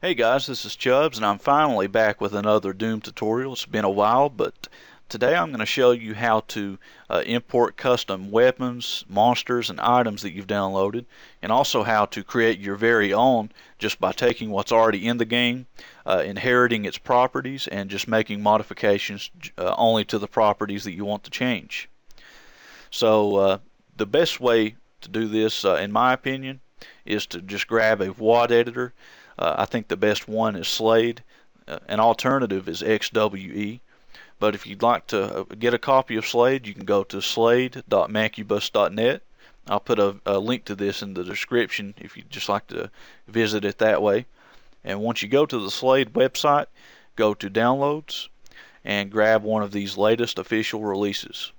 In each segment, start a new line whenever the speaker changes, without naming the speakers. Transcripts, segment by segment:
Hey guys, this is Chubbs, and I'm finally back with another Doom tutorial. It's been a while, but today I'm going to show you how to import custom weapons, monsters, and items that you've downloaded, and also how to create your very own just by taking what's already in the game, inheriting its properties, and just making modifications only to the properties that you want to change. So the best way to do this, in my opinion, is to just grab a WAD editor. I think the best one is SLADE. An alternative is XWE. But if you'd like to get a copy of SLADE, you can go to slade.mancubus.net. I'll put a link to this in the description if you'd just like to visit it that way. And once you go to the SLADE website, go to Downloads and grab one of these latest official releases.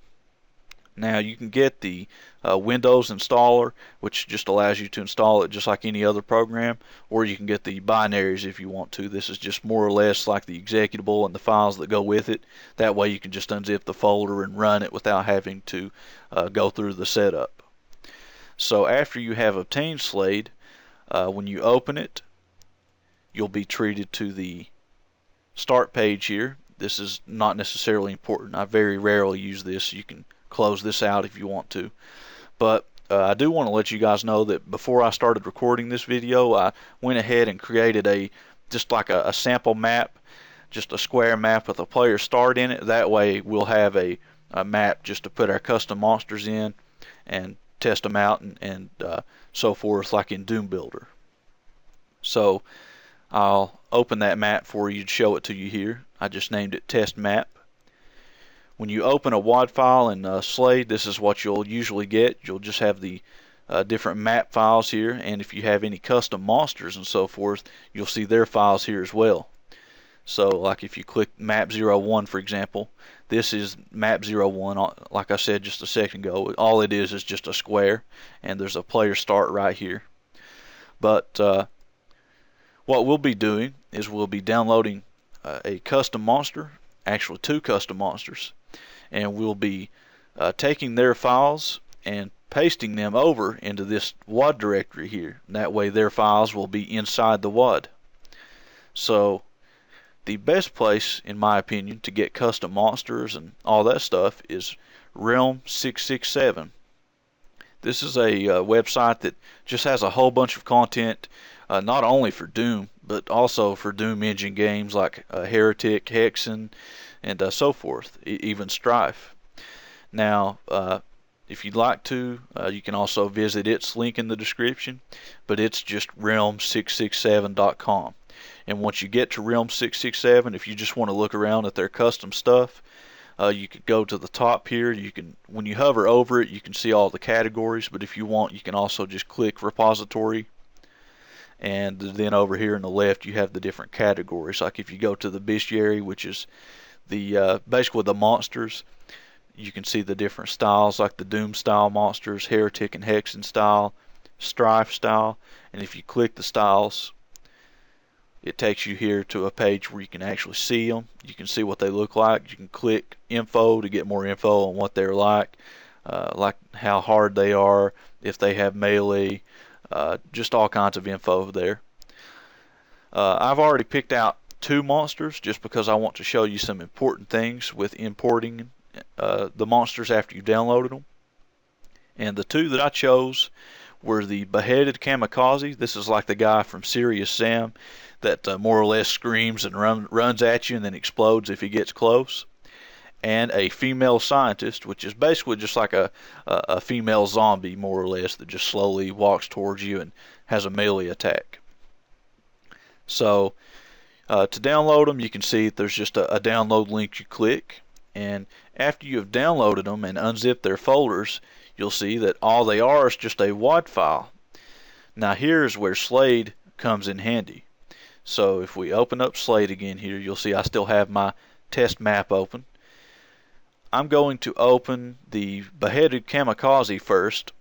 Now you can get the Windows installer, which just allows you to install it just like any other program, or you can get the binaries if you want to. This is just more or less like the executable and the files that go with it. That way you can just unzip the folder and run it without having to go through the setup. So after you have obtained SLADE, when you open it, you'll be treated to the start page here. This is not necessarily important. I very rarely use this. You can close this out if you want to, but I do want to let you guys know that before I started recording this video, I went ahead and created just like a sample map, just a square map with a player start in it. That way we'll have a map just to put our custom monsters in and test them out and so forth, like in Doom Builder. So I'll open that map for you to show it to you here. I just named it test map. When you open a WAD file in SLADE, this is what you'll usually get. You'll just have the different map files here, and if you have any custom monsters and so forth, you'll see their files here as well. So like if you click map 01, for example, this is map 01. Like I said just a second ago, all it is just a square, and there's a player start right here. But what we'll be doing is we'll be downloading a custom monster, actually two custom monsters, and we'll be taking their files and pasting them over into this WAD directory here. That way their files will be inside the WAD. So the best place, in my opinion, to get custom monsters and all that stuff is Realm 667. This is a website that just has a whole bunch of content, not only for Doom, but also for Doom engine games like Heretic, Hexen, and so forth, even Strife. Now, if you'd like to, you can also visit its link in the description, but it's just realm667.com. And once you get to Realm 667, if you just want to look around at their custom stuff, you could go to the top here. When you hover over it, you can see all the categories, but if you want, you can also just click repository, and then over here on the left you have the different categories. Like if you go to the bestiary, which is the basically the monsters, you can see the different styles, like the Doom style monsters, Heretic and Hexen style, Strife style, and if you click the styles, it takes you here to a page where you can actually see them. You can see what they look like. You can click info to get more info on what they're like how hard they are, if they have melee, just all kinds of info there. I've already picked out two monsters just because I want to show you some important things with importing the monsters after you downloaded them. And the two that I chose were the Beheaded Kamikaze. This is like the guy from Serious Sam that more or less screams and runs at you and then explodes if he gets close. And a Female Scientist, which is basically just like a female zombie, more or less, that just slowly walks towards you and has a melee attack. So to download them, you can see there's just a download link you click, and after you have downloaded them and unzipped their folders, you'll see that all they are is just a WAD file. Now here's where SLADE comes in handy. So if we open up SLADE again here, you'll see I still have my test map open. I'm going to open the Beheaded Kamikaze first.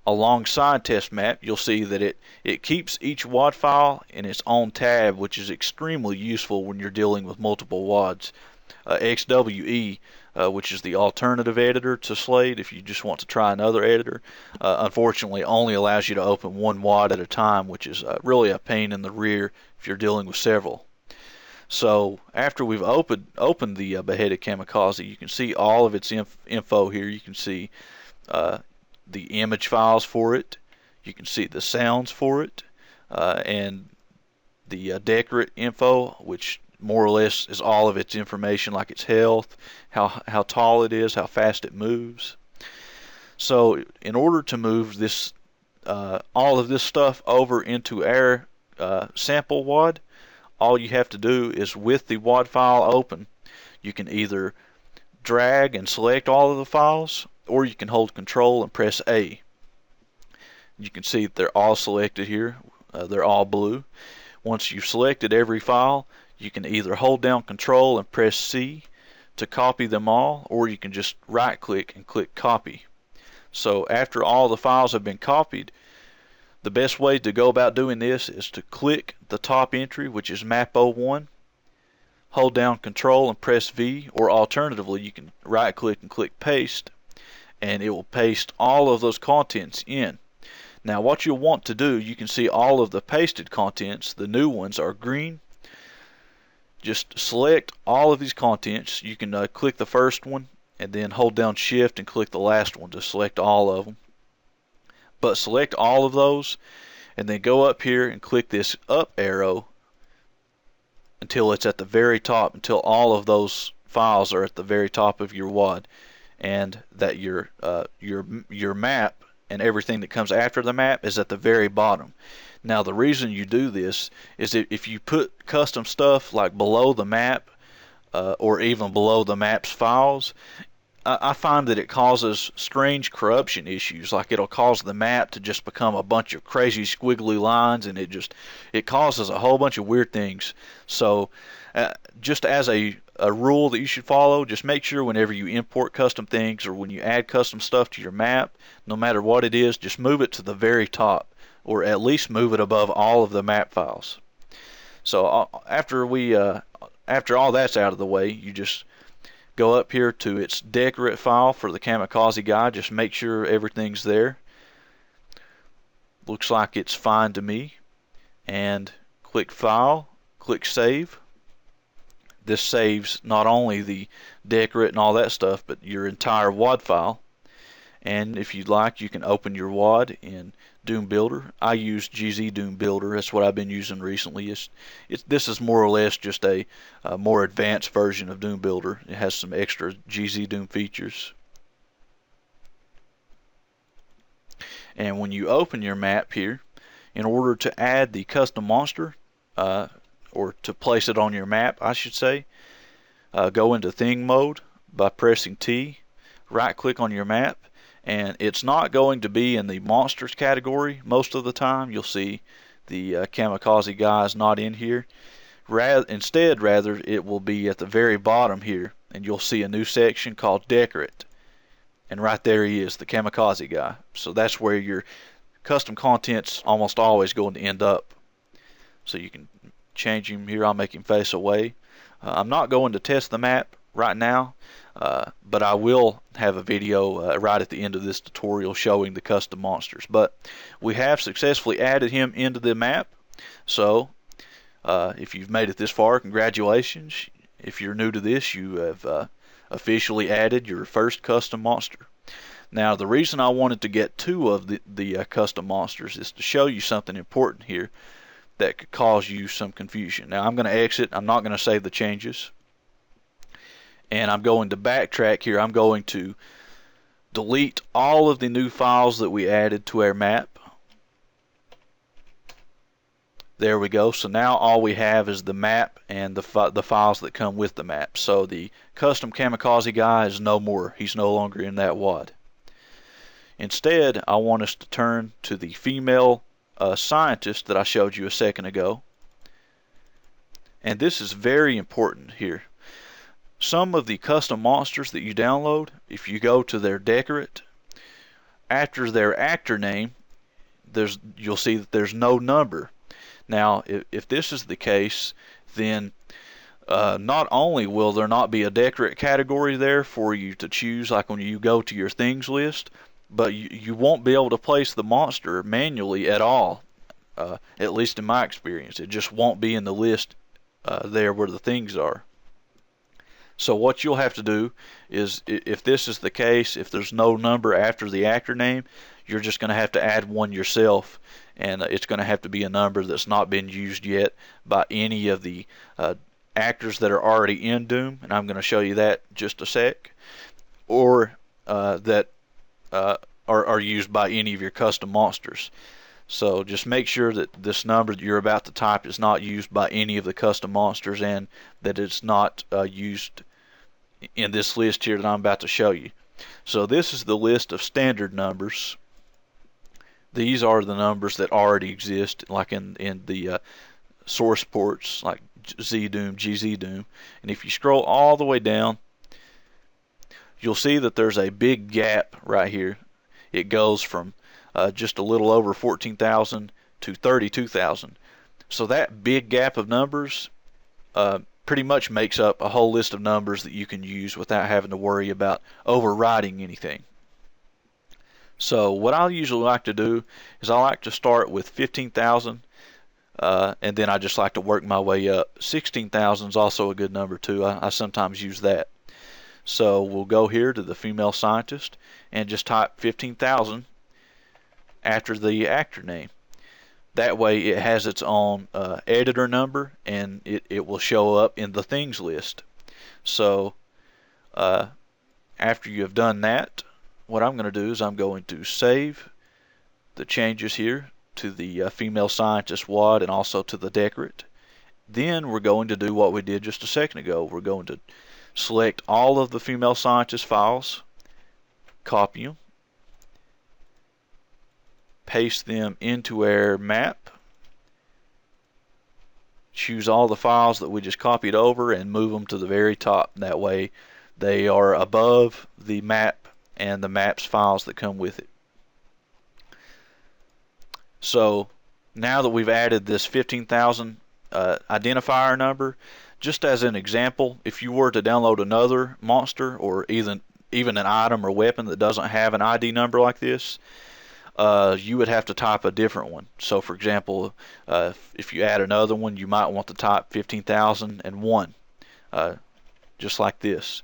Alongside test map, you'll see that it keeps each WAD file in its own tab, which is extremely useful when you're dealing with multiple WADs. XWE which is the alternative editor to SLADE if you just want to try another editor. Unfortunately, only allows you to open one WAD at a time, which is really a pain in the rear if you're dealing with several. So after we've opened the beheaded kamikaze, you can see all of its info here. You can see the image files for it. You can see the sounds for it, and the decorate info, which more or less is all of its information, like its health, how tall it is, how fast it moves. So in order to move this all of this stuff over into our sample WAD, all you have to do is, with the WAD file open, you can either drag and select all of the files, or you can hold Control and press A. You can see that they're all selected here. They're all blue. Once you've selected every file, you can either hold down Control and press C to copy them all, or you can just right click and click copy. So after all the files have been copied, the best way to go about doing this is to click the top entry, which is map 01, hold down Control and press V, or alternatively you can right click and click paste, and it will paste all of those contents in. Now what you'll want to do, you can see all of the pasted contents, the new ones are green. Just select all of these contents. You can click the first one and then hold down Shift and click the last one to select all of them. But select all of those and then go up here and click this up arrow until it's at the very top, until all of those files are at the very top of your WAD, and that your map and everything that comes after the map is at the very bottom. Now the reason you do this is that if you put custom stuff like below the map or even below the map's files, I find that it causes strange corruption issues. Like it'll cause the map to just become a bunch of crazy squiggly lines, and it causes a whole bunch of weird things. So just as a rule that you should follow, just make sure whenever you import custom things or when you add custom stuff to your map, no matter what it is, just move it to the very top, or at least move it above all of the map files. So after all that's out of the way, you just go up here to its decorate file for the kamikaze guy. Just make sure everything's there. Looks like it's fine to me. And click File, click Save. This saves not only the decorate and all that stuff, but your entire WAD file. And if you'd like, you can open your WAD in Doom Builder. I use ZDoom Builder. That's what I've been using recently. This is more or less just a more advanced version of Doom Builder. It has some extra ZDoom features. And when you open your map here, in order to add the custom monster, or to place it on your map, I should say, go into Thing Mode by pressing T, right click on your map, and it's not going to be in the monsters category most of the time. You'll see the kamikaze guy is not in here. Instead, it will be at the very bottom here, and you'll see a new section called Decorate, and right there he is, the kamikaze guy. So that's where your custom content's almost always going to end up. So you can change him here. I'll make him face away. I'm not going to test the map right now, but I will have a video right at the end of this tutorial showing the custom monsters. But we have successfully added him into the map. So if you've made it this far, congratulations. If you're new to this, you have officially added your first custom monster. Now the reason I wanted to get two of the custom monsters is to show you something important here that could cause you some confusion. Now I'm going to exit. I'm not going to save the changes. And I'm going to backtrack here. I'm going to delete all of the new files that we added to our map. There we go. So now all we have is the map and the files that come with the map. So the custom kamikaze guy is no more. He's no longer in that WAD. Instead, I want us to turn to the female scientist that I showed you a second ago. And this is very important here. Some of the custom monsters that you download, if you go to their decorate, after their actor name, you'll see that there's no number. Now, if this is the case, then Not only will there not be a decorate category there for you to choose like when you go to your things list, but you won't be able to place the monster manually at all. At least in my experience, it just won't be in the list there where the things are. So what you'll have to do is, if this is the case, if there's no number after the actor name, you're just going to have to add one yourself, and it's going to have to be a number that's not been used yet by any of the actors that are already in Doom, and I'm going to show you that in just a sec, or that are used by any of your custom monsters. So just make sure that this number that you're about to type is not used by any of the custom monsters, and that it's not used in this list here that I'm about to show you. So this is the list of standard numbers. These are the numbers that already exist, like in the source ports, like ZDoom, GZDoom. And if you scroll all the way down, you'll see that there's a big gap right here. It goes from just a little over 14,000 to 32,000. So that big gap of numbers pretty much makes up a whole list of numbers that you can use without having to worry about overriding anything. So what I usually like to do is I like to start with 15,000, and then I just like to work my way up. 16,000 is also a good number too. I sometimes use that. So we'll go here to the female scientist and just type 15,000 after the actor name. That way it has its own editor number, and it will show up in the things list. So after you have done that, what I'm going to do is I'm going to save the changes here to the female scientist WAD and also to the decorate. Then we're going to do what we did just a second ago. We're going to select all of the female scientist files, copy them, paste them into our map, choose all the files that we just copied over and move them to the very top. That way they are above the map and the maps files that come with it. So now that we've added this 15,000 identifier number, just as an example, if you were to download another monster or even an item or weapon that doesn't have an ID number like this, you would have to type a different one. So for example, if you add another one, you might want to type 15,001, just like this.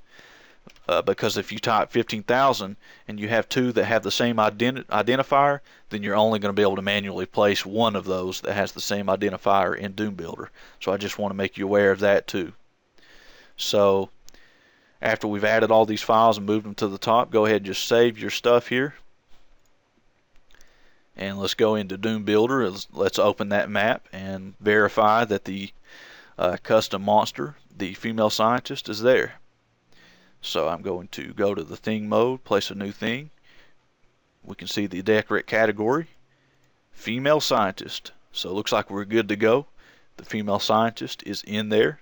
Because if you type 15,000 and you have two that have the same identifier, then you're only going to be able to manually place one of those that has the same identifier in Doom Builder. So I just want to make you aware of that too. So after we've added all these files and moved them to the top, go ahead and just save your stuff here. And let's go into Doom Builder. Let's open that map and verify that the custom monster, the female scientist, is there. So I'm going to go to the thing mode, place a new thing. We can see the decorate category, female scientist. So it looks like we're good to go. The female scientist is in there,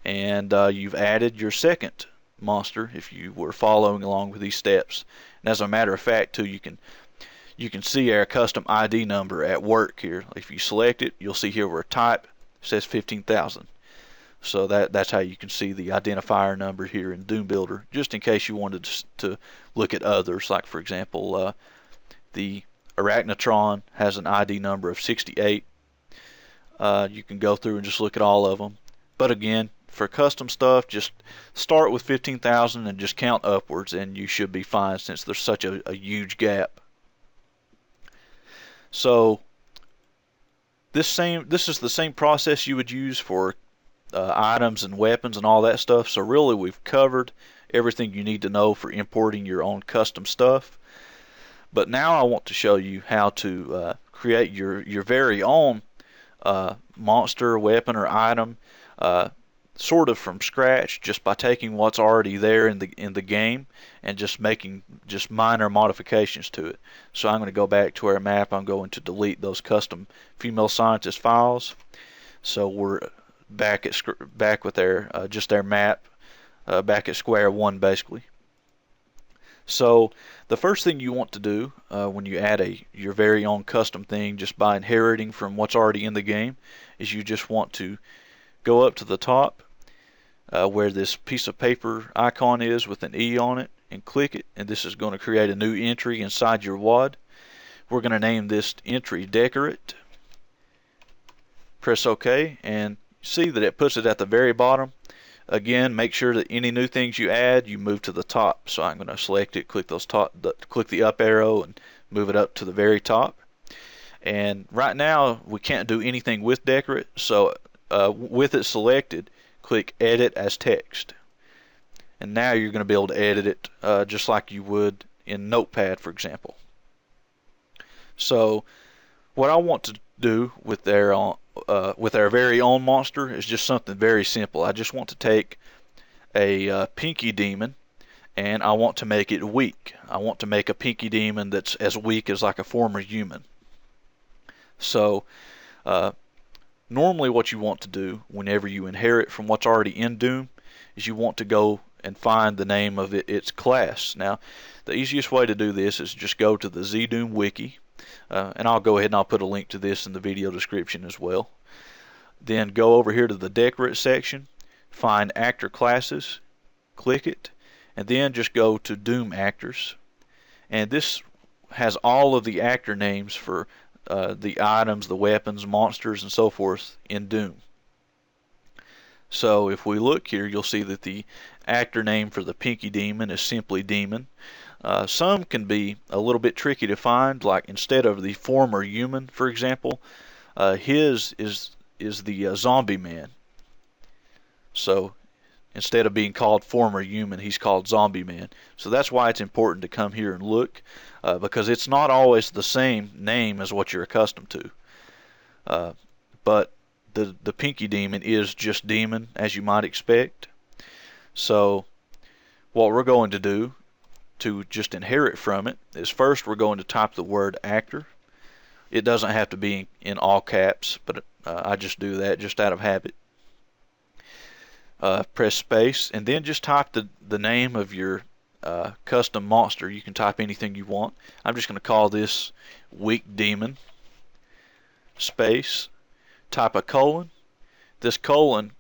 and you've added your second monster if you were following along with these steps. And as a matter of fact too, you can see our custom ID number at work here. If you select it, you'll see here where type says 15,000. So that's how you can see the identifier number here in Doom Builder, just in case you wanted to look at others. Like for example, the Arachnotron has an ID number of 68. You can go through and just look at all of them. But again, for custom stuff, just start with 15,000 and just count upwards, and you should be fine since there's such a huge gap. So this is the same process you would use for items and weapons and all that stuff. So really we've covered everything you need to know for importing your own custom stuff. But now I want to show you how to create your very own monster, weapon, or item sort of from scratch, just by taking what's already there in the game and just making just minor modifications to it. So I'm going to go back to our map. I'm going to delete those custom female scientist files. So we're back with their just their map, back at square one basically. So the first thing you want to do when you add your very own custom thing just by inheriting from what's already in the game is you just want to go up to the top where this piece of paper icon is with an E on it, and click it, and this is going to create a new entry inside your WAD. We're going to name this entry Decorate. Press OK, and see that it puts it at the very bottom. Again, make sure that any new things you add, you move to the top. So I'm going to select it, click the up arrow, and move it up to the very top. And right now, we can't do anything with Decorate, so with it selected, click Edit as Text. And now you're going to be able to edit it just like you would in Notepad, for example. So what I want to do with our very own monster is just something very simple. I just want to take a pinky demon, and I want to make it weak. I want to make a pinky demon that's as weak as like a former human. So normally what you want to do whenever you inherit from what's already in Doom is you want to go and find the name of its class. Now, the easiest way to do this is just go to the ZDoom Wiki, and I'll go ahead and I'll put a link to this in the video description as well. Then go over here to the Decorate section, find Actor Classes, click it, and then just go to Doom Actors. And this has all of the actor names for the items, the weapons, monsters, and so forth in Doom. So if we look here, you'll see that the actor name for the Pinky Demon is simply Demon. Some can be a little bit tricky to find, like instead of the former human, for example, his is the Zombie Man. So instead of being called former human, he's called Zombie Man. So that's why it's important to come here and look, because it's not always the same name as what you're accustomed to. But the Pinky Demon is just Demon, as you might expect. So what we're going to do to just inherit from it is first we're going to type the word actor. It doesn't have to be in all caps, but I just do that just out of habit. Press space, and then just type the name of your custom monster. You can type anything you want. I'm just going to call this Weak Demon. Space. Type a colon. This colon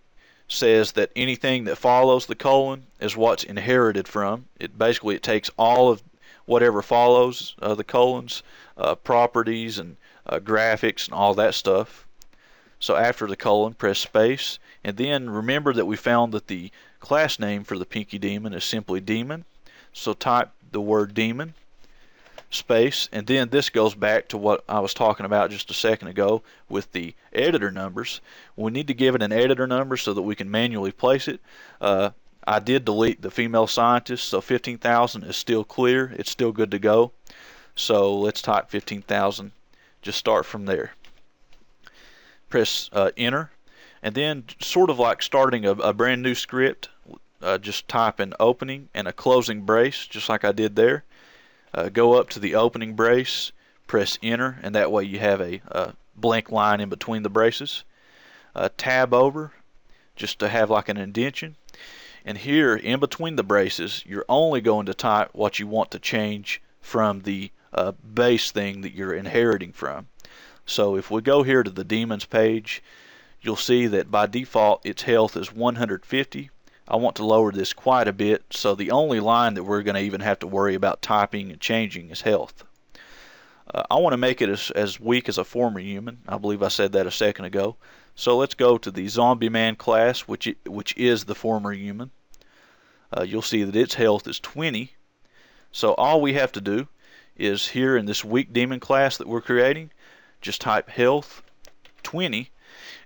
says that anything that follows the colon is what's inherited from. It takes all of whatever follows the colons, properties and graphics and all that stuff. So after the colon, press space, and then remember that we found that the class name for the Pinky Demon is simply Demon. So type the word Demon, space, and then this goes back to what I was talking about just a second ago with the editor numbers. We need to give it an editor number so that we can manually place it. I did delete the female scientist, so 15,000 is still clear. It's still good to go. So let's type 15,000. Just start from there. Press enter, and then sort of like starting a brand new script, just type an opening and a closing brace, just like I did there. Go up to the opening brace, press enter, and that way you have a blank line in between the braces. Tab over just to have like an indentation, and here in between the braces you're only going to type what you want to change from the base thing that you're inheriting from. So if we go here to the demons page, you'll see that by default its health is 150. I want to lower this quite a bit, so the only line that we're going to even have to worry about typing and changing is health. I want to make it as weak as a former human. I believe I said that a second ago. So let's go to the Zombie Man class, which is the former human. You'll see that its health is 20. So all we have to do is here in this weak demon class that we're creating, just type health 20,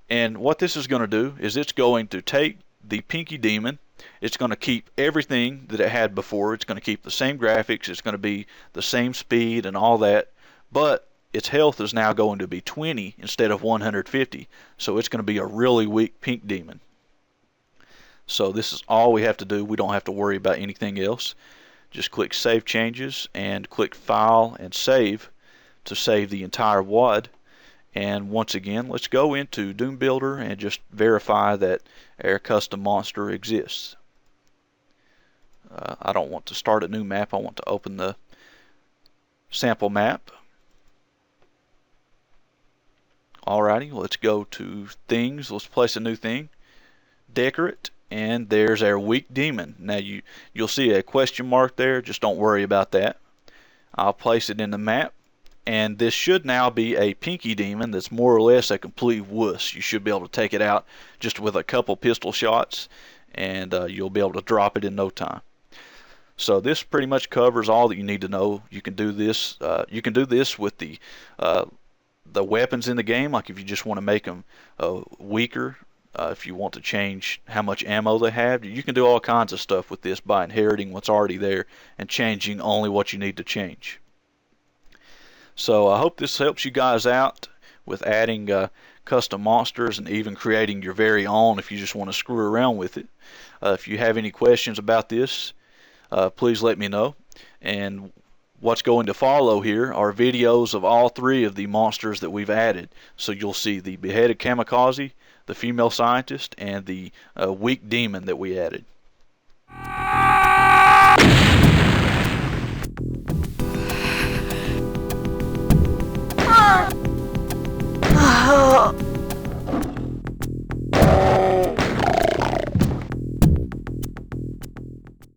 and what this is going to do is it's going to take the Pinky Demon, it's going to keep everything that it had before, it's going to keep the same graphics, it's going to be the same speed and all that, but its health is now going to be 20 instead of 150, so it's going to be a really weak pink demon. So this is all we have to do. We don't have to worry about anything else. Just click Save Changes and click File and Save to save the entire WAD. And once again, let's go into Doom Builder and just verify that our custom monster exists. I don't want to start a new map. I want to open the sample map. Alrighty, let's go to Things. Let's place a new thing. Decorate. and there's our weak demon. Now you'll see a question mark there. Just don't worry about that. I'll place it in the map, and this should now be a pinky demon that's more or less a complete wuss. You should be able to take it out just with a couple pistol shots, and you'll be able to drop it in no time. So this pretty much covers all that you need to know. You can do this. You can do this with the weapons in the game. Like if you just want to make them weaker, if you want to change how much ammo they have, you can do all kinds of stuff with this by inheriting what's already there and changing only what you need to change. So I hope this helps you guys out with adding custom monsters and even creating your very own if you just want to screw around with it. If you have any questions about this, please let me know. And what's going to follow here are videos of all three of the monsters that we've added. So you'll see the beheaded kamikaze, the female scientist, and the weak demon that we added.